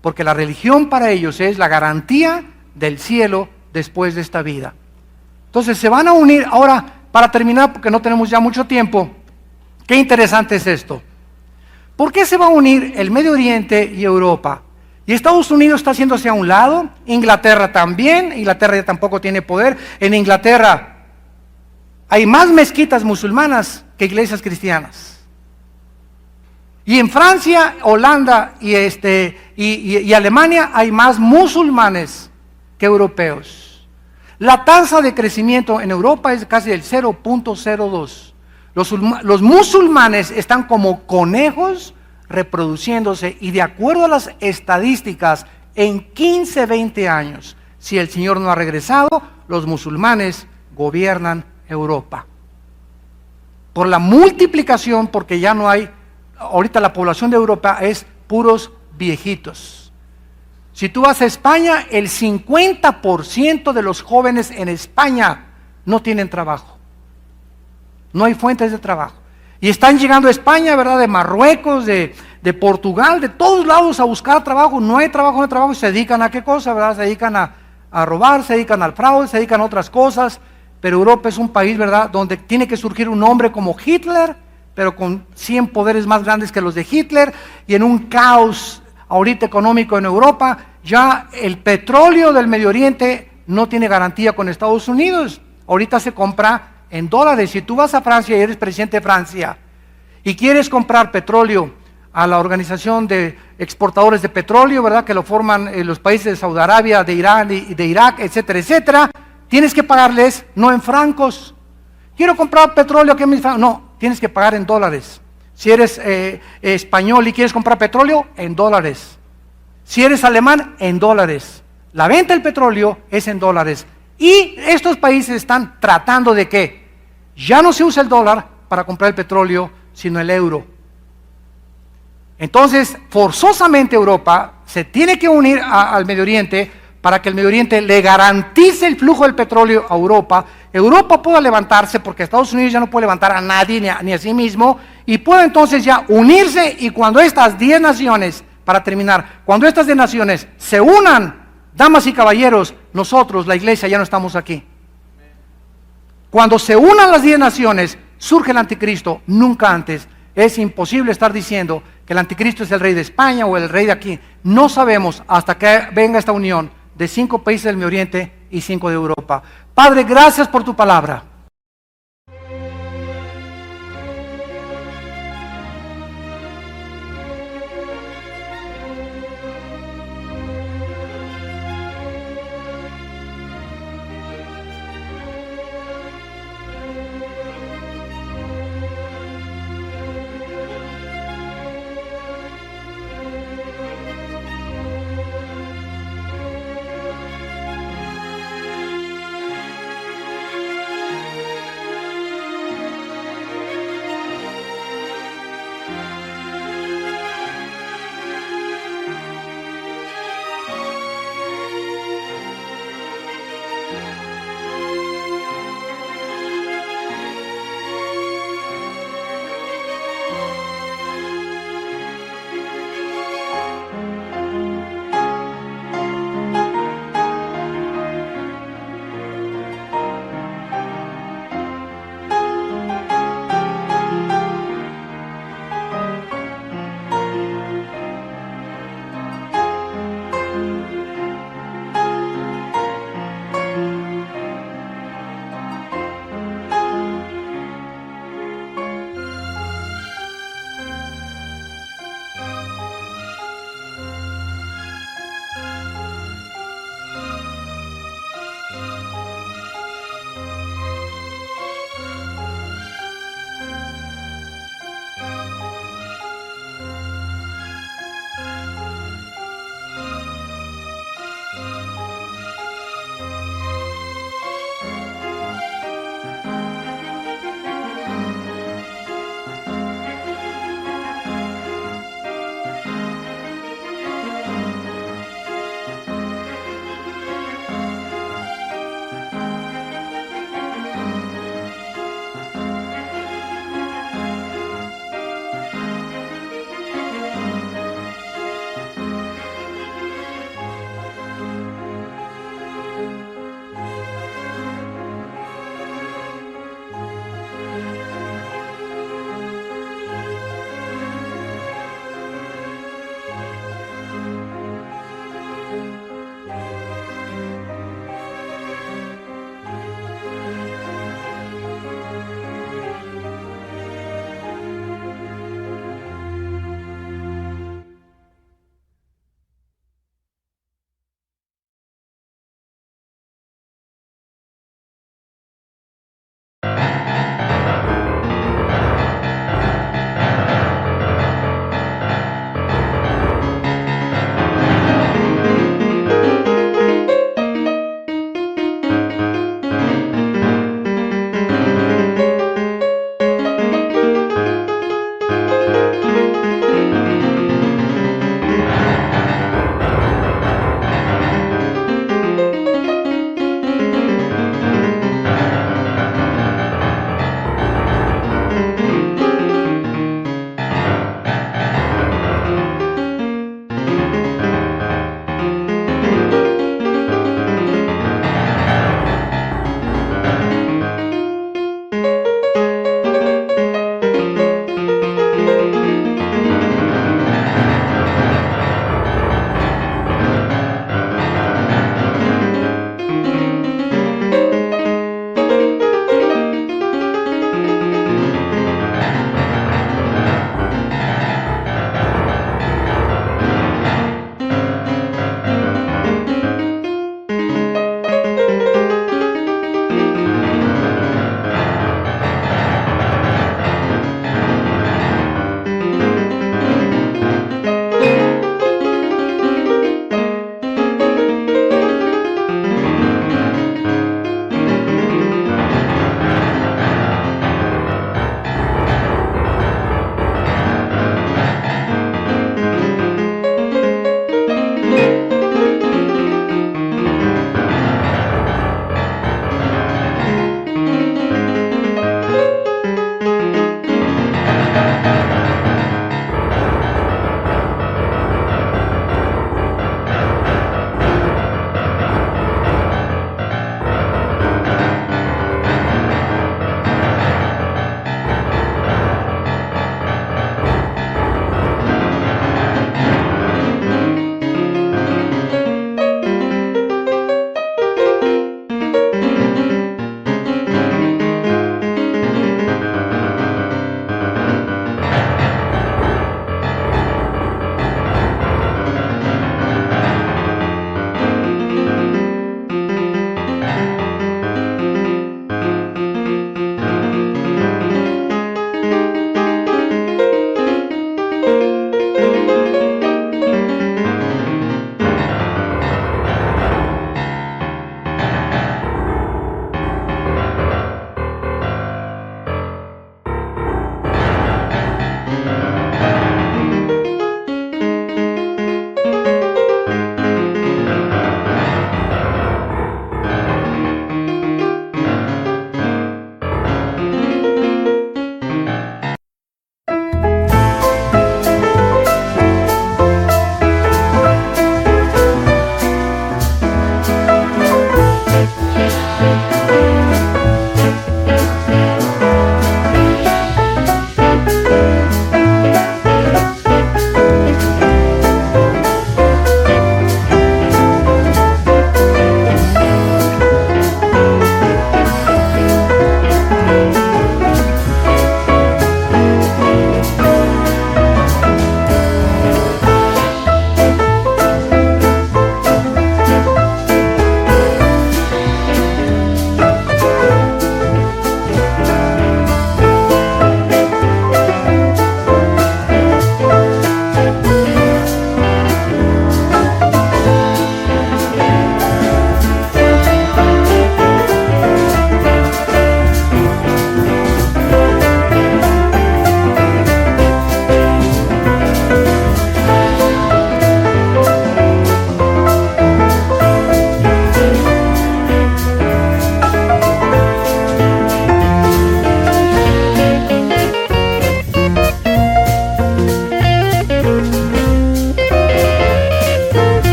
Porque la religión para ellos es la garantía del cielo después de esta vida. Entonces se van a unir. Ahora, para terminar, porque no tenemos ya mucho tiempo, qué interesante es esto. ¿Por qué se va a unir el Medio Oriente y Europa? Y Estados Unidos está haciéndose a un lado, Inglaterra también, Inglaterra ya tampoco tiene poder. En Inglaterra hay más mezquitas musulmanas que iglesias cristianas. Y en Francia, Holanda y Alemania hay más musulmanes que europeos. La tasa de crecimiento en Europa es casi del 0.02. Los musulmanes están como conejos reproduciéndose y de acuerdo a las estadísticas, en 15, 20 años, si el Señor no ha regresado, los musulmanes gobiernan Europa. Por la multiplicación, porque ya no hay, ahorita la población de Europa es puros viejitos. Si tú vas a España, el 50% de los jóvenes en España no tienen trabajo. No hay fuentes de trabajo. Y están llegando a España, ¿verdad? De Marruecos, de Portugal, de todos lados a buscar trabajo. No hay trabajo, no hay trabajo. Y se dedican a qué cosa, ¿verdad? Se dedican a robar, se dedican al fraude, se dedican a otras cosas. Pero Europa es un país, ¿verdad? Donde tiene que surgir un hombre como Hitler, pero con 100 poderes más grandes que los de Hitler. Y en un caos ahorita económico en Europa, ya el petróleo del Medio Oriente no tiene garantía con Estados Unidos. Ahorita se compra en dólares. Si tú vas a Francia y eres presidente de Francia y quieres comprar petróleo a la organización de exportadores de petróleo, ¿verdad? Que lo forman los países de Saudi Arabia, de Irán y de Irak, etcétera, etcétera, tienes que pagarles no en francos. Quiero comprar petróleo aquí en mis francos. No, tienes que pagar en dólares. Si eres español y quieres comprar petróleo, en dólares. Si eres alemán, en dólares. La venta del petróleo es en dólares. Y estos países están tratando de que ya no se usa el dólar para comprar el petróleo, sino el euro. Entonces, forzosamente Europa se tiene que unir al Medio Oriente para que el Medio Oriente le garantice el flujo del petróleo a Europa. Europa pueda levantarse porque Estados Unidos ya no puede levantar a nadie ni a sí mismo y puede entonces ya unirse, y cuando estas 10 naciones, para terminar, cuando estas 10 naciones se unan, damas y caballeros, nosotros, la iglesia, ya no estamos aquí. Cuando se unan las 10 naciones, surge el anticristo, nunca antes. Es imposible estar diciendo que el anticristo es el rey de España o el rey de aquí. No sabemos hasta que venga esta unión de 5 países del Medio Oriente y 5 de Europa. Padre, gracias por tu palabra.